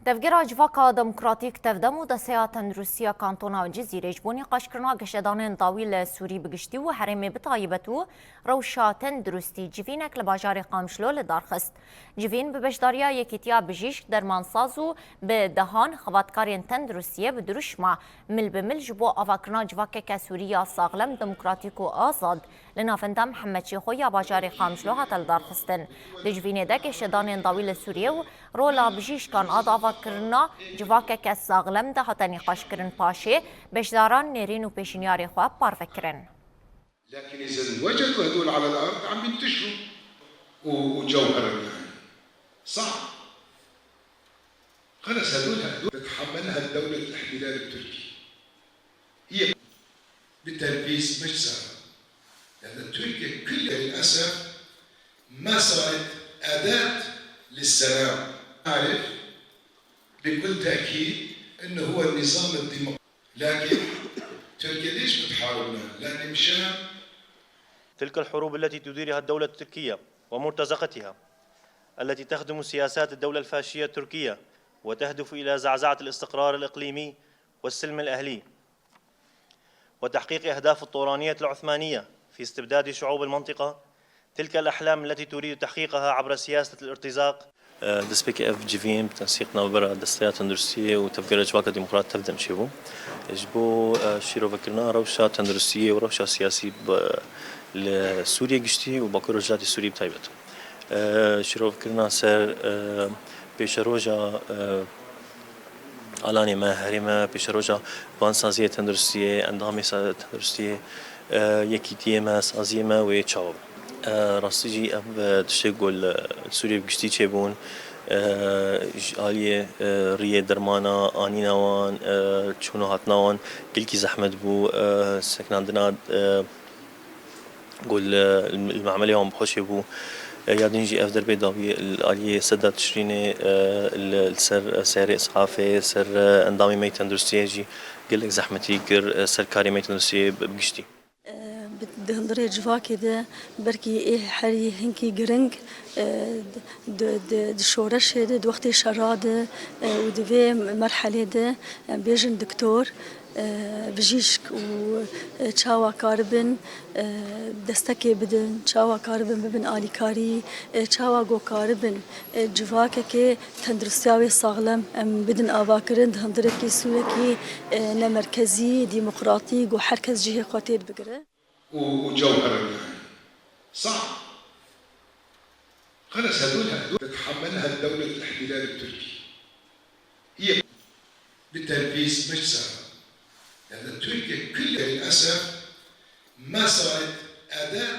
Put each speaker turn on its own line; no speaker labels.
تفجير جواكا ديمقراطيك تفدمو دسياتن روسيا كانتونا الجزيرة جبوني قشكرنا قشدانين طاويل سوري بقشتي وحرمي بطايبتو روشاتن درستي جيفينك لباجاري قامشلو لدارخست جيفين ببشداريا يكيتيا بجيش درمان سازو بدهان خباتكارين تندروسية بدرشما مل بمل جبو افاكرنا جواكا كسوريا ساغلم ديمقراطيكو آزاد لنافندا محمد شيخويا باجاري قامشلو هاتل دارخستن لجيفيني دا قشدانين طاويل سوريا رولا بجيش كان آضا کرنا جواکه که ساغلم ده هات نقاش کرن پاشه بشداران نرین و پیشنیاری خواه پارفکرن.
لكن إذا وجدوا هدول على الأرض عم بينتشروا وجوهرا يعني صعب. خلص هدول تتحملها الدولة الاحتلال التركي. هي بالتنفيذ مش سهل. لأن تركيا كلها للأسف ما صارت أداة للسلام. أعرف بكل تأكيد أنه هو النظام الديمقراطي، لكن تركيا ليش بتحاربنا؟ لأن مشان
تلك الحروب التي تديرها الدولة التركية ومرتزقتها التي تخدم سياسات الدولة الفاشية التركية وتهدف إلى زعزعة الاستقرار الإقليمي والسلم الأهلي وتحقيق أهداف الطورانية العثمانية في استبداد شعوب المنطقة. تلك الأحلام التي تريد تحقيقها عبر سياسة الارتزاق. دسبيكي اف جيفين بتنسيقنا برا دستيات اندروسية وتفكير جواكا ديمقراط تفدم شيبو جبو شيرو فكرنا روشة تندروسية وروشة سياسي لسوريا قشتي وباكو رجالات سوري بتايبت شيرو فكرنا سر بيشروجا علاني ما هريمة بيشروجا بانسازية تندروسية اندامي تندروسية يكيتية ما سازية ما ويتشاوب راستيجي اب تشتغل سوريا بقشتي تشيبون آلية ريه درمانا آني نوان چونو هات نوان قلكي زحمت بو سكناندنا قول المعملية هم بخوش بو يادينجي اف دربي داوي الآلية سدة تشريني السر سير إسعافي سر اندامي ميتان درستيجي قلك زحمتي كر سر كاري ميتان درستي بقشتي
دهندري جواكي ده بركي إيه حري هنكي جرنج د شورش ده وقت شراد ودفي مرحلة ده بيجن دكتور بجيشك وشاوا كاربن دستكي بدن شاوا كاربن ببن آلي كاري شاوا جو كاربن جواكي كي تندرسياوي صاغلم بدن آواكرن دهندركي سوكي نمركزي ديمقراطي جو حركز جهة قاتل بقرة
وجوهرا يعني صعب. خلص هدول تتحملها الدولة الاحتلال التركي. هي بالتنفيذ مش سهل. لأن تركيا كلها للأسف ما صارت أداة